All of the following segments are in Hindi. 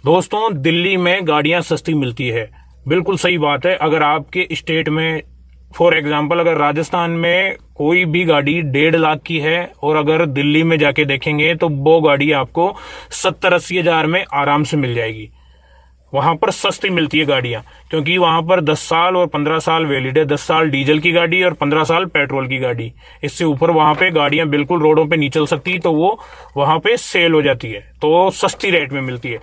दोस्तों, दिल्ली में गाड़ियां सस्ती मिलती है। बिल्कुल सही बात है। अगर आपके स्टेट में फॉर एग्जांपल अगर राजस्थान में कोई भी गाड़ी 1.5 लाख की है और अगर दिल्ली में जाके देखेंगे तो वो गाड़ी आपको 70-80 हजार में आराम से मिल जाएगी। वहां पर सस्ती मिलती है गाड़ियां, क्योंकि वहां पर 10 साल और 15 साल वैलिड है। 10 साल डीजल की गाड़ी और 15 साल पेट्रोल की गाड़ी। इससे ऊपर वहां पे गाड़ियां बिल्कुल रोडों पे नहीं चल सकती, तो वो वहां पे सेल हो जाती है, तो सस्ती रेट में मिलती है।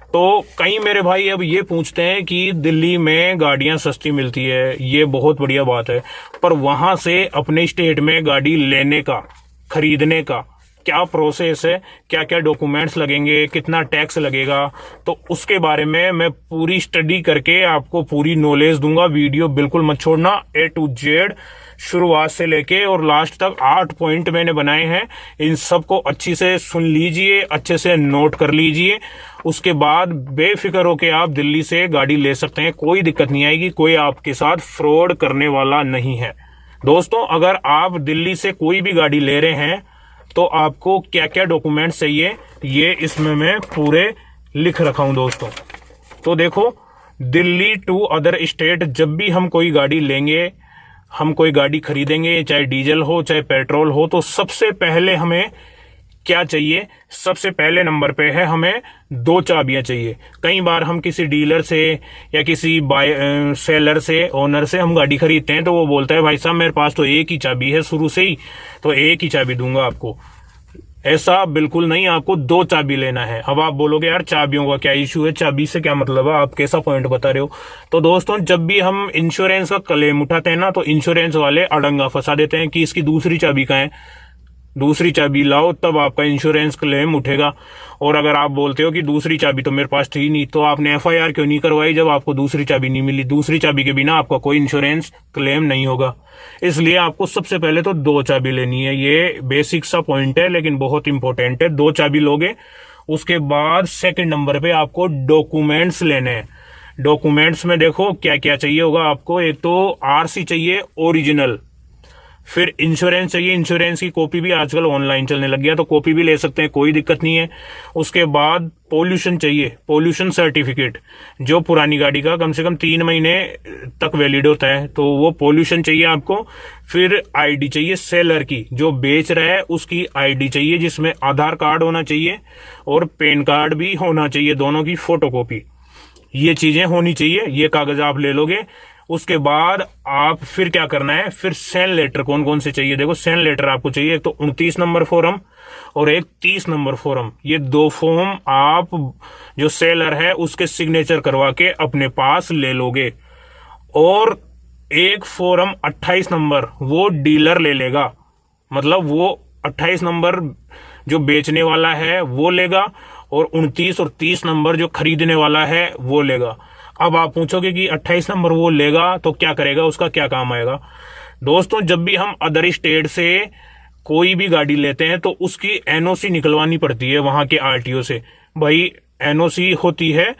तो कई मेरे भाई अब ये पूछते हैं कि दिल्ली में गाड़ियां सस्ती मिलती है, ये बहुत बढ़िया बात है, पर वहां से अपने स्टेट में गाड़ी लेने का, खरीदने का क्या प्रोसेस है, क्या क्या डॉक्यूमेंट्स लगेंगे, कितना टैक्स लगेगा, तो उसके बारे में मैं पूरी स्टडी करके आपको पूरी नॉलेज दूंगा। वीडियो बिल्कुल मत छोड़ना, A to Z शुरुआत से लेके और लास्ट तक 8 पॉइंट मैंने बनाए हैं। इन सबको अच्छी से सुन लीजिए, अच्छे से नोट कर लीजिए। उसके बाद बेफिक्र होके आप दिल्ली से गाड़ी ले सकते हैं, कोई दिक्कत नहीं आएगी, कोई आपके साथ फ्रॉड करने वाला नहीं है। दोस्तों, अगर आप दिल्ली से कोई भी गाड़ी ले रहे हैं तो आपको क्या क्या डॉक्यूमेंट्स चाहिए, ये इसमें मैं पूरे लिख रखा हूं दोस्तों। तो देखो, दिल्ली टू अदर स्टेट जब भी हम कोई गाड़ी लेंगे, हम कोई गाड़ी खरीदेंगे, चाहे डीजल हो चाहे पेट्रोल हो, तो सबसे पहले हमें क्या चाहिए? सबसे पहले नंबर पे है हमें 2 चाबियां चाहिए। कई बार हम किसी डीलर से या किसी सेलर से, ओनर से हम गाड़ी खरीदते हैं, तो वो बोलता है भाई साहब मेरे पास तो एक ही चाबी है शुरू से ही, तो एक ही चाबी दूंगा आपको। ऐसा बिल्कुल नहीं, आपको 2 चाबी लेना है। अब आप बोलोगे यार चाबियों का क्या इश्यू है, चाबी से क्या मतलब है, आप कैसा पॉइंट बता रहे हो? तो दोस्तों, जब भी हम इंश्योरेंस का क्लेम उठाते हैं ना, तो इंश्योरेंस वाले अड़ंगा फंसा देते हैं कि इसकी दूसरी चाबी कहाँ है, दूसरी चाबी लाओ तब आपका इंश्योरेंस क्लेम उठेगा। और अगर आप बोलते हो कि दूसरी चाबी तो मेरे पास थी नहीं, तो आपने FIR क्यों नहीं करवाई जब आपको दूसरी चाबी नहीं मिली? दूसरी चाबी के बिना आपका कोई इंश्योरेंस क्लेम नहीं होगा। इसलिए आपको सबसे पहले तो 2 चाबी लेनी है। ये बेसिक सा पॉइंट है लेकिन बहुत इंपॉर्टेंट है। 2 चाबी लोगे, उसके बाद सेकंड नंबर पे आपको डॉक्यूमेंट्स लेने हैं। डॉक्यूमेंट्स में देखो क्या क्या चाहिए होगा आपको। एक तो RC चाहिए ओरिजिनल, फिर इंश्योरेंस चाहिए। इंश्योरेंस की कॉपी भी आजकल ऑनलाइन चलने लग गया, तो कॉपी भी ले सकते हैं, कोई दिक्कत नहीं है। उसके बाद पोल्यूशन चाहिए, पोल्यूशन सर्टिफिकेट, जो पुरानी गाड़ी का कम से कम 3 महीने तक वैलिड होता है, तो वो पोल्यूशन चाहिए आपको। फिर ID चाहिए सेलर की, जो बेच रहा है उसकी ID चाहिए, जिसमें आधार कार्ड होना चाहिए और पैन कार्ड भी होना चाहिए, दोनों की फोटोकॉपी। ये चीजें होनी चाहिए, ये कागज आप ले लोगे। उसके बाद आप फिर क्या करना है, फिर सेल लेटर कौन कौन से चाहिए? देखो, सेल लेटर आपको चाहिए एक तो 29 नंबर फॉर्म और एक 30 नंबर फॉर्म। ये 2 फॉर्म आप जो सेलर है उसके सिग्नेचर करवा के अपने पास ले लोगे। और एक फॉर्म 28 नंबर वो डीलर ले लेगा, मतलब वो 28 नंबर जो बेचने वाला है वो लेगा और 29 और 30 नंबर जो खरीदने वाला है वो लेगा। अब आप पूछोगे कि 28 नंबर वो लेगा तो क्या करेगा, उसका क्या काम आएगा? दोस्तों, जब भी हम अदर स्टेट से कोई भी गाड़ी लेते हैं तो उसकी NOC निकलवानी पड़ती है वहां के RTO से। भाई NOC होती है,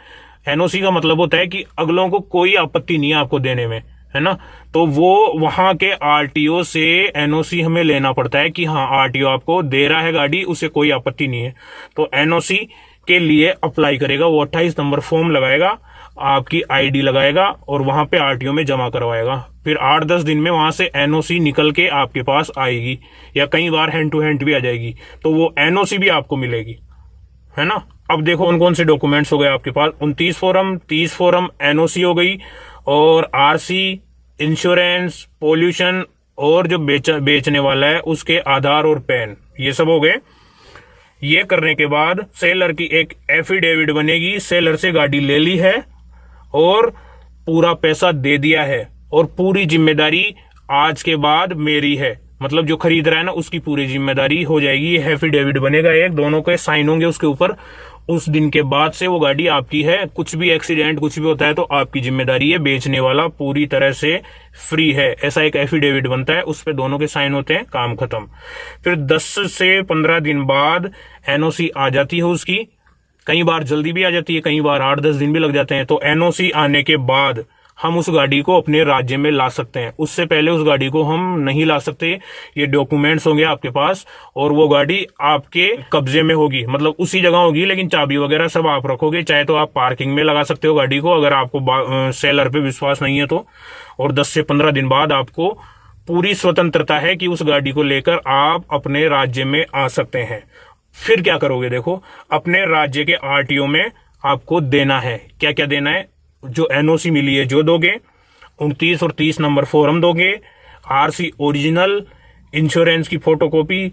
NOC का मतलब होता है कि अगलों को कोई आपत्ति नहीं है आपको देने में, है ना। तो वो वहां के RTO से NOC हमें लेना पड़ता है कि हाँ RTO आपको दे रहा है गाड़ी, उसे कोई आपत्ति नहीं है। तो NOC के लिए अप्लाई करेगा, वो 28 नंबर फॉर्म लगाएगा, आपकी ID लगाएगा और वहां पे RTO में जमा करवाएगा। फिर 8-10 दिन में वहां से NOC निकल के आपके पास आएगी, या कई बार हैंड टू हैंड भी आ जाएगी, तो वो NOC भी आपको मिलेगी, है ना। अब देखो कौन कौन से डॉक्यूमेंट्स हो गए आपके पास। 29 फॉर्म, 30 फॉर्म, NOC हो गई, और RC, इंश्योरेंस, पोल्यूशन, और जो बेचने वाला है उसके आधार और पैन, ये सब हो गए। ये करने के बाद सेलर की एक एफिडेविट बनेगी, सेलर से गाड़ी ले ली है और पूरा पैसा दे दिया है, और पूरी जिम्मेदारी आज के बाद मेरी है, मतलब जो खरीद रहा है ना उसकी पूरी जिम्मेदारी हो जाएगी। ये एफिडेविट बनेगा एक, दोनों के साइन होंगे उसके ऊपर। उस दिन के बाद से वो गाड़ी आपकी है। कुछ भी एक्सीडेंट कुछ भी होता है तो आपकी जिम्मेदारी है, बेचने वाला पूरी तरह से फ्री है। ऐसा एक एफिडेविट बनता है, उस पे दोनों के साइन होते हैं, काम खत्म। फिर 10 से 15 दिन बाद NOC आ जाती है उसकी। कई बार जल्दी भी आ जाती है, कई बार 8-10 दिन भी लग जाते हैं। तो NOC आने के बाद हम उस गाड़ी को अपने राज्य में ला सकते हैं। उससे पहले उस गाड़ी को हम नहीं ला सकते। ये डॉक्यूमेंट्स होंगे आपके पास और वो गाड़ी आपके कब्जे में होगी, मतलब उसी जगह होगी, लेकिन चाबी वगैरह सब आप रखोगे। चाहे तो आप पार्किंग में लगा सकते हो गाड़ी को, अगर आपको सेलर पे विश्वास नहीं है तो। और 10 से 15 दिन बाद आपको पूरी स्वतंत्रता है कि उस गाड़ी को लेकर आप अपने राज्य में आ सकते हैं। फिर क्या करोगे, देखो अपने राज्य के आरटीओ में आपको देना है। क्या क्या देना है? जो एनओसी मिली है जो दोगे, 29 और 30 नंबर फॉर्म दोगे, आरसी ओरिजिनल, इंश्योरेंस की फोटोकॉपी,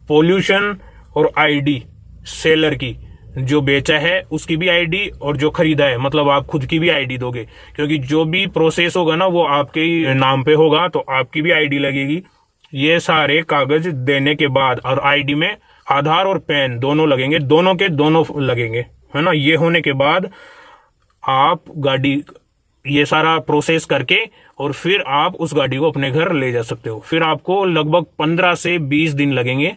पोल्यूशन और आईडी सेलर की, जो बेचा है उसकी भी आईडी और जो खरीदा है मतलब आप खुद की भी आईडी दोगे, क्योंकि जो भी प्रोसेस होगा ना वो आपके ही नाम पे होगा, तो आपकी भी आईडी लगेगी। ये सारे कागज देने के बाद, और आईडी में आधार और पैन दोनों लगेंगे, दोनों के दोनों लगेंगे, है ना। ये होने के बाद आप गाड़ी, ये सारा प्रोसेस करके और फिर आप उस गाड़ी को अपने घर ले जा सकते हो। फिर आपको लगभग 15 से 20 दिन लगेंगे।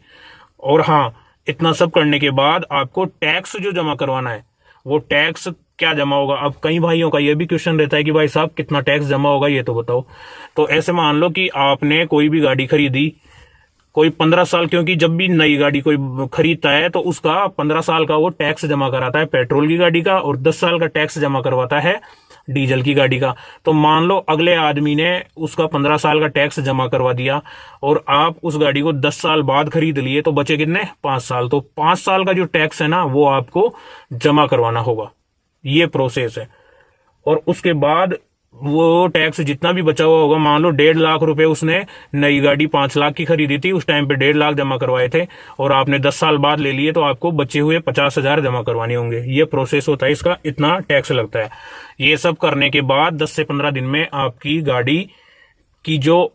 और हाँ, इतना सब करने के बाद आपको टैक्स जो जमा करवाना है, वो टैक्स क्या जमा होगा। अब कई भाइयों का ये भी क्वेश्चन रहता है कि भाई साहब कितना टैक्स जमा होगा, ये तो बताओ। तो ऐसे मान लो कि आपने कोई भी गाड़ी खरीदी, कोई 15 साल, क्योंकि जब भी नई गाड़ी कोई खरीदता है तो उसका 15 साल का वो टैक्स जमा कराता है पेट्रोल की गाड़ी का, और 10 साल का टैक्स जमा करवाता है डीजल की गाड़ी का। तो मान लो अगले आदमी ने उसका 15 साल का टैक्स जमा करवा दिया और आप उस गाड़ी को 10 साल बाद खरीद लिए, तो बचे कितने? 5 साल। तो 5 साल का जो टैक्स है ना वो आपको जमा करवाना होगा। ये प्रोसेस है। और उसके बाद वो टैक्स जितना भी बचा हुआ होगा, मान लो 1.5 लाख रुपए उसने नई गाड़ी 5 लाख की खरीदी थी, उस टाइम पे 1.5 लाख जमा करवाए थे और आपने 10 साल बाद ले लिए, तो आपको बचे हुए 50,000 जमा करवाने होंगे। ये प्रोसेस होता है, इसका इतना टैक्स लगता है। ये सब करने के बाद 10 से 15 दिन में आपकी गाड़ी की जो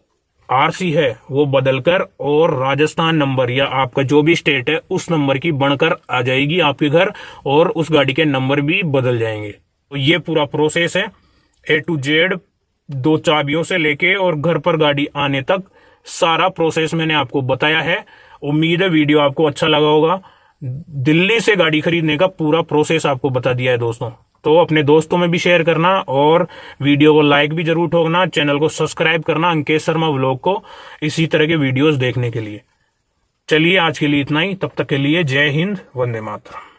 आरसी है वो बदलकर और राजस्थान नंबर या आपका जो भी स्टेट है उस नंबर की बनकर आ जाएगी आपके घर, और उस गाड़ी के नंबर भी बदल जाएंगे। तो ये पूरा प्रोसेस है A to Z, 2 चाबियों से लेके और घर पर गाड़ी आने तक सारा प्रोसेस मैंने आपको बताया है। उम्मीद है वीडियो आपको अच्छा लगा होगा। दिल्ली से गाड़ी खरीदने का पूरा प्रोसेस आपको बता दिया है दोस्तों। तो अपने दोस्तों में भी शेयर करना और वीडियो को लाइक भी जरूर ठोकना, चैनल को सब्सक्राइब करना अंकेश शर्मा व्लॉग को इसी तरह के वीडियोस देखने के लिए। चलिए आज के लिए इतना ही, तब तक के लिए जय हिंद, वंदे मातरम।